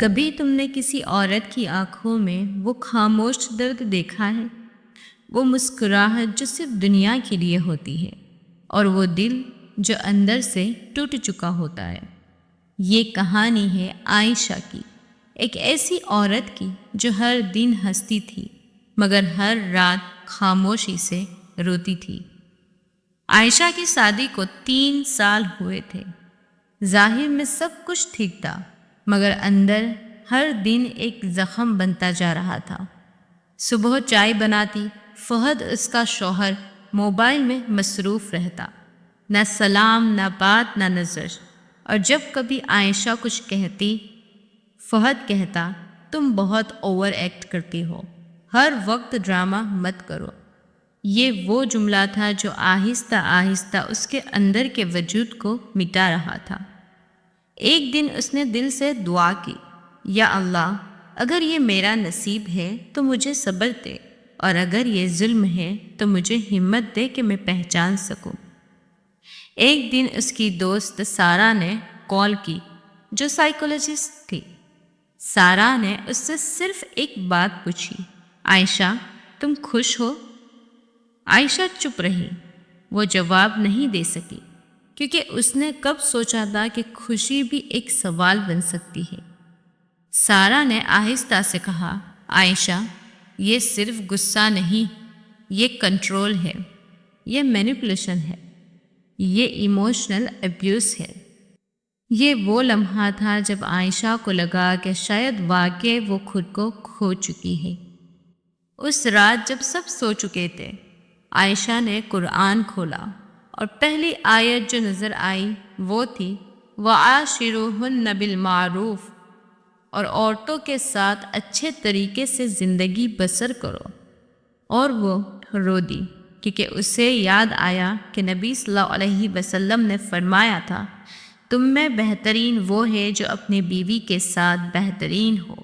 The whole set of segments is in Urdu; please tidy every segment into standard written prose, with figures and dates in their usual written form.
کبھی تم نے کسی عورت کی آنکھوں میں وہ خاموش درد دیکھا ہے؟ وہ مسکراہٹ جو صرف دنیا کے لیے ہوتی ہے، اور وہ دل جو اندر سے ٹوٹ چکا ہوتا ہے۔ یہ کہانی ہے عائشہ کی، ایک ایسی عورت کی جو ہر دن ہنستی تھی مگر ہر رات خاموشی سے روتی تھی۔ عائشہ کی شادی کو 3 سال ہوئے تھے۔ ظاہر میں سب کچھ ٹھیک تھا مگر اندر ہر دن ایک زخم بنتا جا رہا تھا۔ صبح چائے بناتی، فہد اس کا شوہر موبائل میں مصروف رہتا، نہ سلام، نہ بات، نہ نظر۔ اور جب کبھی عائشہ کچھ کہتی، فہد کہتا تم بہت اوور ایکٹ کرتی ہو، ہر وقت ڈرامہ مت کرو۔ یہ وہ جملہ تھا جو آہستہ آہستہ اس کے اندر کے وجود کو مٹا رہا تھا۔ ایک دن اس نے دل سے دعا کی، یا اللہ، اگر یہ میرا نصیب ہے تو مجھے صبر دے، اور اگر یہ ظلم ہے تو مجھے ہمت دے کہ میں پہچان سکوں۔ ایک دن اس کی دوست سارہ نے کال کی، جو سائیکولوجسٹ تھی۔ سارہ نے اس سے صرف ایک بات پوچھی، عائشہ تم خوش ہو؟ عائشہ چپ رہی، وہ جواب نہیں دے سکی، کیونکہ اس نے کب سوچا تھا کہ خوشی بھی ایک سوال بن سکتی ہے۔ سارہ نے آہستہ سے کہا، عائشہ یہ صرف غصہ نہیں، یہ کنٹرول ہے، یہ مینیپولیشن ہے، یہ ایموشنل ابیوز ہے۔ یہ وہ لمحہ تھا جب عائشہ کو لگا کہ شاید واقعی وہ خود کو کھو چکی ہے۔ اس رات جب سب سو چکے تھے، عائشہ نے قرآن کھولا اور پہلی آیت جو نظر آئی وہ تھی وَعَاشِرُوهُنَّ بِالْمَعْرُوفِ، اور عورتوں کے ساتھ اچھے طریقے سے زندگی بسر کرو۔ اور وہ رو دی، کیونکہ اسے یاد آیا کہ نبی صلی اللہ علیہ وسلم نے فرمایا تھا، تم میں بہترین وہ ہے جو اپنی بیوی کے ساتھ بہترین ہو۔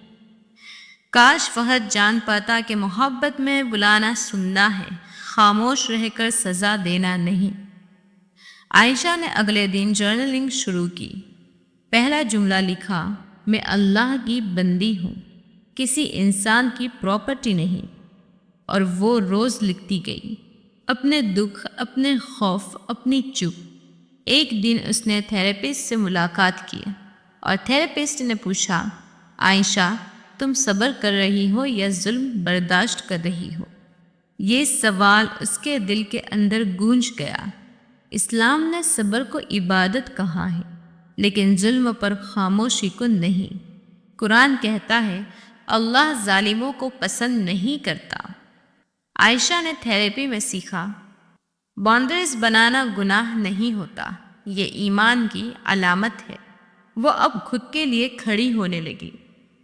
کاش فہد جان پاتا کہ محبت میں بلانا سننا ہے، خاموش رہ کر سزا دینا نہیں۔ عائشہ نے اگلے دن جرنلنگ شروع کی۔ پہلا جملہ لکھا، میں اللہ کی بندی ہوں، کسی انسان کی پراپرٹی نہیں۔ اور وہ روز لکھتی گئی، اپنے دکھ، اپنے خوف، اپنی چپ۔ ایک دن اس نے تھیراپسٹ سے ملاقات کی اور تھیراپسٹ نے پوچھا، عائشہ تم صبر کر رہی ہو یا ظلم برداشت کر رہی ہو؟ یہ سوال اس کے دل کے اندر گونج گیا۔ اسلام نے صبر کو عبادت کہا ہے، لیکن ظلم پر خاموشی کو نہیں۔ قرآن کہتا ہے، اللہ ظالموں کو پسند نہیں کرتا۔ عائشہ نے تھیراپی میں سیکھا، باؤنڈریز بنانا گناہ نہیں ہوتا، یہ ایمان کی علامت ہے۔ وہ اب خود کے لیے کھڑی ہونے لگی،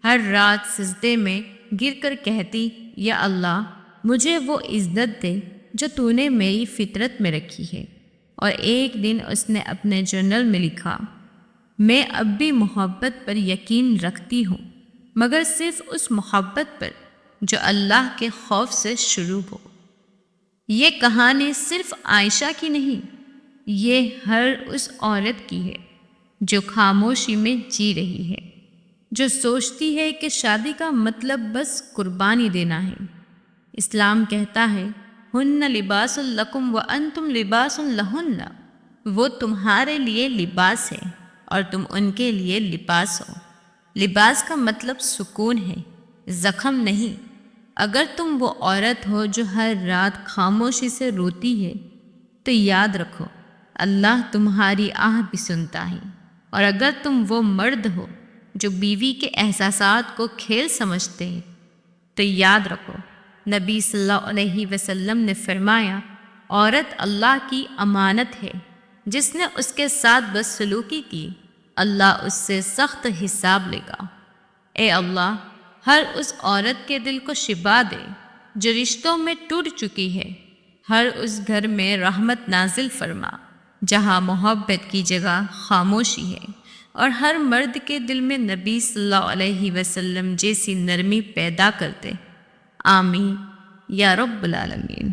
ہر رات سجدے میں گر کر کہتی، یا اللہ مجھے وہ عزت دے جو تو نے میری فطرت میں رکھی ہے۔ اور ایک دن اس نے اپنے جرنل میں لکھا، میں اب بھی محبت پر یقین رکھتی ہوں، مگر صرف اس محبت پر جو اللہ کے خوف سے شروع ہو۔ یہ کہانی صرف عائشہ کی نہیں، یہ ہر اس عورت کی ہے جو خاموشی میں جی رہی ہے، جو سوچتی ہے کہ شادی کا مطلب بس قربانی دینا ہے۔ اسلام کہتا ہے، ہن لباس لکم وانتم لباس لہن، وہ تمہارے لیے لباس ہے اور تم ان کے لیے لباس ہو۔ لباس کا مطلب سکون ہے، زخم نہیں۔ اگر تم وہ عورت ہو جو ہر رات خاموشی سے روتی ہے تو یاد رکھو، اللہ تمہاری آہ بھی سنتا ہے۔ اور اگر تم وہ مرد ہو جو بیوی کے احساسات کو کھیل سمجھتے ہیں تو یاد رکھو، نبی صلی اللہ علیہ وسلم نے فرمایا، عورت اللہ کی امانت ہے، جس نے اس کے ساتھ بدسلوکی کی اللہ اس سے سخت حساب لے گا۔ اے اللہ، ہر اس عورت کے دل کو شفا دے جو رشتوں میں ٹوٹ چکی ہے، ہر اس گھر میں رحمت نازل فرما جہاں محبت کی جگہ خاموشی ہے، اور ہر مرد کے دل میں نبی صلی اللہ علیہ وسلم جیسی نرمی پیدا کرتے۔ آمین یا رب العالمین۔